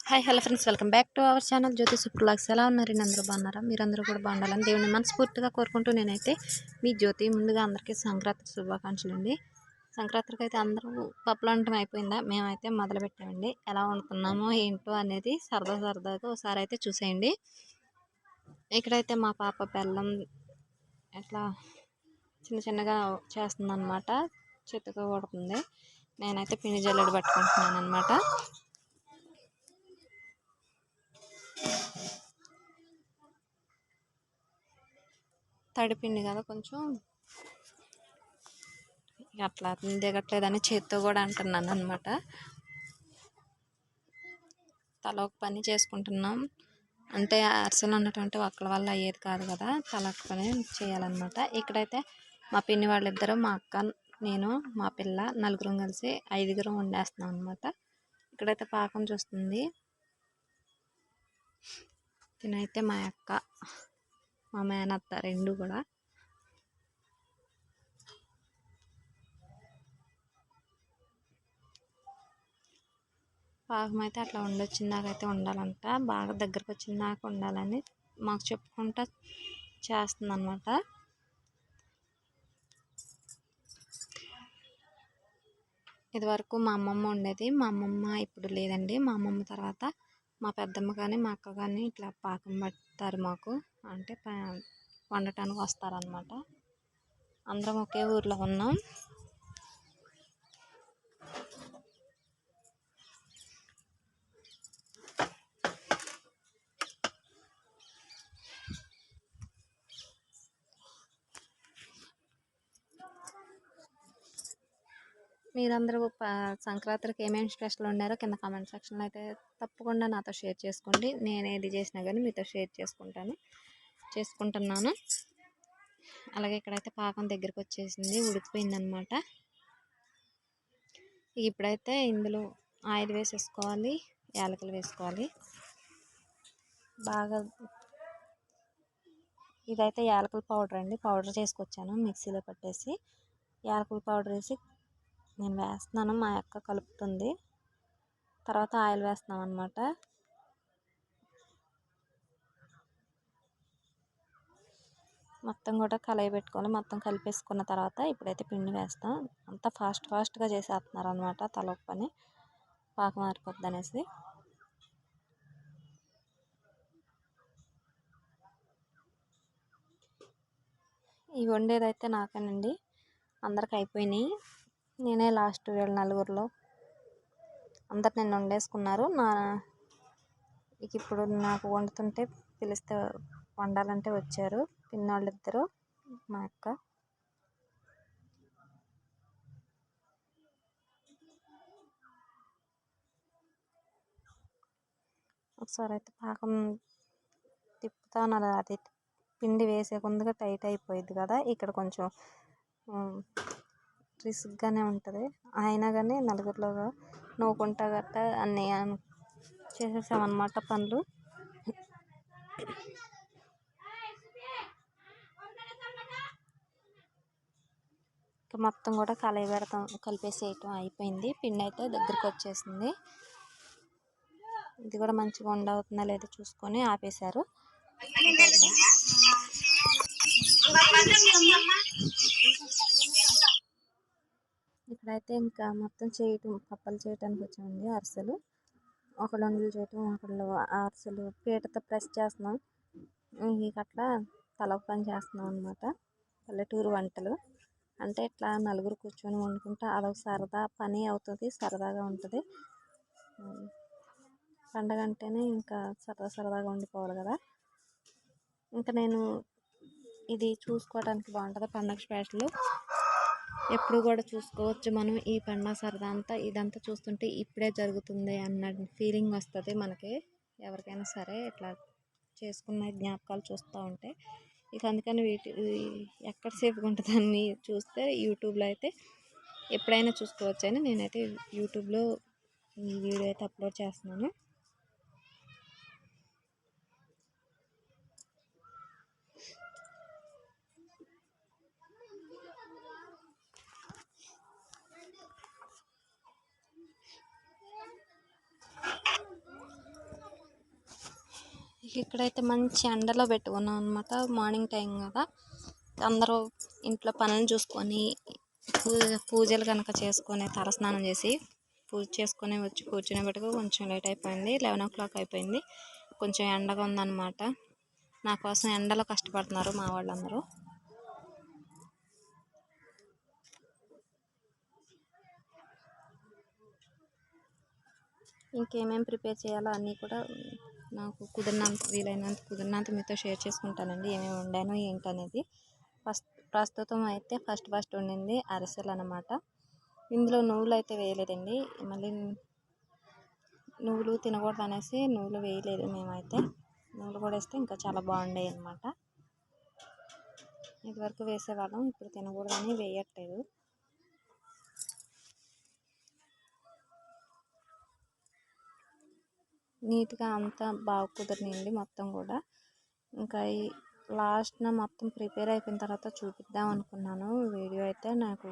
Hi hello friends, welcome back to our channel Jyothi super vlogs. ఎలా ఉన్నారు? అందరూ బాగున్నారా? మీరందరూ కూడా బాగుండాలని దేవుని మనస్ఫూర్తిగా కోరుకుంటూ నేనైతే మీ జ్యోతి. ముందుగా అందరికీ సంక్రాంతి శుభాకాంక్షలు అండి. సంక్రాంతికి అయితే అందరూ పప్పులు వండటం అయిపోయిందా? మేమైతే మొదలు పెట్టామండి. ఎలా వండుతున్నామో ఏంటో అనేది సరదాగా ఒకసారి అయితే చూసేయండి. ఇక్కడైతే మా పాప బెల్లం ఎట్లా చిన్నగా చేస్తుంది అనమాట. చేతితో కొడుతుంది. నేనైతే పిండి జల్లెడ పట్టుకుంటున్నాను అనమాట. తడిపిండి కదా, కొంచెం అట్లా దిగట్లేదని చేత్తో కూడా అంటున్నాను అనమాట. తల ఒక పని చేసుకుంటున్నాం అంటే అరిసెలు అన్నటువంటి ఒక్కల వల్ల అయ్యేది కాదు కదా, తల ఒక పని చేయాలన్నమాట. ఇక్కడైతే మా పిన్ని వాళ్ళిద్దరూ, మా అక్క, నేను, మా పిల్ల నలుగురం కలిసి 5గురం వండేస్తున్నాం అనమాట. ఇక్కడైతే పాకం చూస్తుంది. తినైతే మా అక్క, మా మేనత్త రెండు కూడా. పాకం అయితే అట్లా వచ్చిందాకైతే ఉండాలంట, బాగా దగ్గరకు వచ్చిందాక ఉండాలని మాకు చెప్పుకుంటా చేస్తుంది అనమాట. ఇది వరకు మా అమ్మమ్మ ఉండేది. మా అమ్మమ్మ ఇప్పుడు లేదండి. మా అమ్మమ్మ తర్వాత మా పెద్దమ్మ కానీ మా అక్క కానీ ఇట్లా పాకం పడతారు మాకు, అంటే వండటానికి వస్తారనమాట. అందరం ఒకే ఊర్లో ఉన్నాం. మీరందరూ సంక్రాంతికి ఏమేమి స్పెషల్ ఉన్నారో కింద కామెంట్ సెక్షన్లో అయితే తప్పకుండా నాతో షేర్ చేసుకోండి. నేను ఏది చేసినా కానీ మీతో షేర్ చేసుకుంటున్నాను. అలాగే ఇక్కడైతే పాకం దగ్గరికి వచ్చేసింది, ఉడికిపోయిందనమాట. ఇప్పుడైతే ఇందులో ఆయిల్ వేసేసుకోవాలి, యాలకులు వేసుకోవాలి బాగా. ఇదైతే యాలకుల పౌడర్ అండి, పౌడర్ చేసుకొచ్చాను మిక్సీలో పట్టేసి. యాలకుల పౌడర్ వేసి నేను వేస్తున్నాను, మా అక్క కలుపుతుంది. తర్వాత ఆయిల్ వేస్తున్నాం అనమాట. మొత్తం కూడా కలయి పెట్టుకొని మొత్తం కలిపేసుకున్న తర్వాత ఇప్పుడైతే పిండి వేస్తాం. అంతా ఫాస్ట్గా చేసేస్తున్నారు అనమాట, తలొక పని, పాకం మారిపోద్ది అనేసి. ఇవి వండేదైతే నాకేనండి, అందరికి అయిపోయినాయి. నేనే లాస్ట్, వీళ్ళ నలుగురిలో అందరు నిన్న వండేసుకున్నారు. ఇప్పుడు నాకు వండుతుంటే పిలిస్తే వండాలంటే వచ్చారు పిన్నోళ్ళిద్దరు, మా అక్క. ఒకసారి అయితే పాకం తిప్పుతాను, అది పిండి వేసే ముందుగా టైట్ అయిపోయింది కదా, ఇక్కడ కొంచెం రిస్క్గానే ఉంటుంది. అయినా కానీ నలుగురిలో నవ్వుకుంటా గట్టా అన్నీ చేసేసామన్నమాట పనులు. మొత్తం కూడా కలిపేసేయటం అయిపోయింది. పిండి అయితే దగ్గరికి వచ్చేసింది. ఇది కూడా మంచిగా ఉండవుతుందా లేదో చూసుకొని ఆపేశారు. ఇక్కడైతే ఇంకా మొత్తం పప్పలు చేయటానికి వచ్చామండి. అరిసెలు ఒకళ్ళు వండలు చేయటం, ఒకళ్ళు అరిసెలు పీటతో ప్రెస్ చేస్తున్నాం. అట్లా తలొక పని చేస్తున్నాం అనమాట. పల్లెటూరు వంటలు అంటే ఇట్లా నలుగురు కూర్చొని వండుకుంటే అదొక సరదా పని అవుతుంది, సరదాగా ఉంటుంది. పండగ అంటేనే ఇంకా సరదాగా వండుకోవాలి కదా. ఇంకా నేను ఇది చూసుకోవడానికి బాగుంటుంది, పండగ స్పెషల్ ఎప్పుడు కూడా చూసుకోవచ్చు మనం. ఈ పండగ సరదా అంతా ఇదంతా చూస్తుంటే ఇప్పుడే జరుగుతుంది అన్న ఫీలింగ్ వస్తుంది మనకి, ఎవరికైనా సరే ఇట్లా చేసుకున్న జ్ఞాపకాలు చూస్తూ ఉంటే. ఇక అందుకని ఎక్కడ సేఫ్గా ఉంటుందని చూస్తే యూట్యూబ్లో అయితే ఎప్పుడైనా చూసుకోవచ్చు అని నేనైతే యూట్యూబ్లో ఈ వీడియో అయితే అప్లోడ్ చేస్తున్నాను. ఇక్కడైతే మంచి ఎండలో పెట్టుకున్నాం అనమాట. మార్నింగ్ టైం కదా, అందరూ ఇంట్లో పనులు చూసుకొని పూజలు కనుక చేసుకొని తలస్నానం చేసి పూజ చేసుకొని వచ్చి కూర్చునేబట్టుకు కొంచెం లేట్ అయిపోయింది. 11 o'clock అయిపోయింది. కొంచెం ఎండగా ఉందన్నమాట. నా కోసం ఎండలో కష్టపడుతున్నారు మా వాళ్ళందరూ. ఇంకేమేమి ప్రిపేర్ చేయాలో అన్నీ కూడా నాకు వీలైనంత మీతో షేర్ చేసుకుంటానండి. ఏమేమి వండాను ఏంటనేది. ప్రస్తుతం అయితే ఫస్ట్ వండింది అరిసెలు అనమాట. ఇందులో నువ్వులు అయితే వేయలేదండి. మళ్ళీ నువ్వులు తినకూడదు అనేసి నువ్వులు వేయలేదు మేమైతే. నువ్వులు కూడా వేస్తే ఇంకా చాలా బాగుండేవి అనమాట. ఇదివరకు వేసేవాళ్ళం, ఇప్పుడు తినకూడదని వేయట్లేదు. నీట్గా అంతా బాగా కుదిరినండి మొత్తం కూడా. ఇంకా ఈ లాస్ట్న మొత్తం ప్రిపేర్ అయిపోయిన తర్వాత చూపిద్దాం అనుకున్నాను. వీడియో అయితే నాకు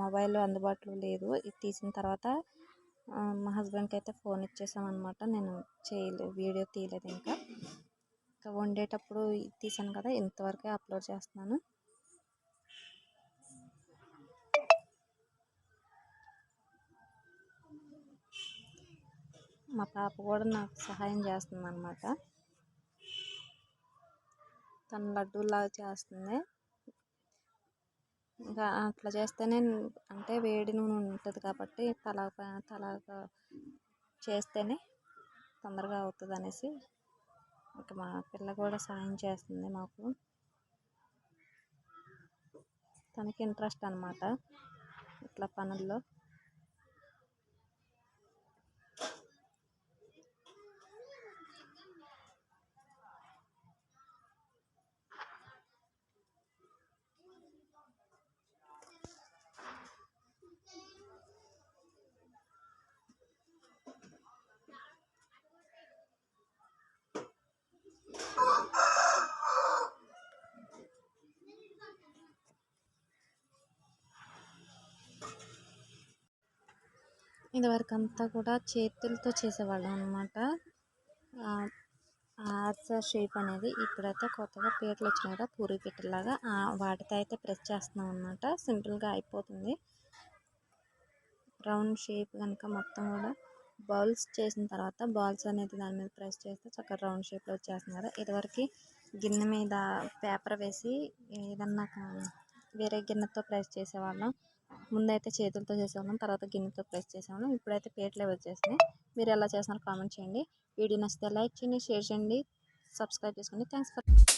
మొబైల్ అందుబాటులో లేదు. ఇది తీసిన తర్వాత మా హస్బెండ్కి అయితే ఫోన్ ఇచ్చేసామన్నమాట. నేను వీడియో తీయలేదు. ఇంకా వండేటప్పుడు తీసాను కదా, ఇంతవరకే అప్లోడ్ చేస్తున్నాను. మా పాప కూడా నాకు సహాయం చేస్తుంది అన్నమాట. తను లడ్డూలాగా చేస్తుంది. ఇంకా అట్లా చేస్తేనే, అంటే వేడి నూనె ఉంటుంది కాబట్టి తలాగా చేస్తేనే తొందరగా అవుతుంది అనేసి ఇంకా మా పిల్ల కూడా సాయం చేస్తుంది మాకు. తనకి ఇంట్రెస్ట్ అన్నమాట ఇట్లా పనుల్లో. ఇదివరకు అంతా కూడా చేతులతో చేసేవాళ్ళం అనమాట ఆర్చ షేప్ అనేది. ఇప్పుడైతే కొత్తగా పీటలు వచ్చినాయి కదా, పూరి పీటలాగా, వాటితో అయితే ప్రెస్ చేస్తున్నాం అనమాట. సింపుల్గా అయిపోతుంది. రౌండ్ షేప్ కనుక మొత్తం కూడా బౌల్స్ చేసిన తర్వాత బాల్స్ అనేది దాని మీద ప్రెస్ చేస్తే చక్కగా రౌండ్ షేప్లో వచ్చేస్తుంది కదా. ఇదివరకు గిన్నె మీద పేపర్ వేసి ఏదన్నా వేరే గిన్నెతో ప్రెస్ చేసేవాళ్ళం. ముందైతే చేతులతో చేసేవాళ్ళం, తర్వాత గిన్నెతో ప్రెస్ చేసేవాళ్ళం. ఇప్పుడైతే పీటలే వచ్చేసినాయి. మీరు ఎలా చేస్తున్నారో కామెంట్ చేయండి. వీడియో నచ్చితే లైక్ చేయండి, షేర్ చేయండి, సబ్స్క్రైబ్ చేసుకోండి. Thanks for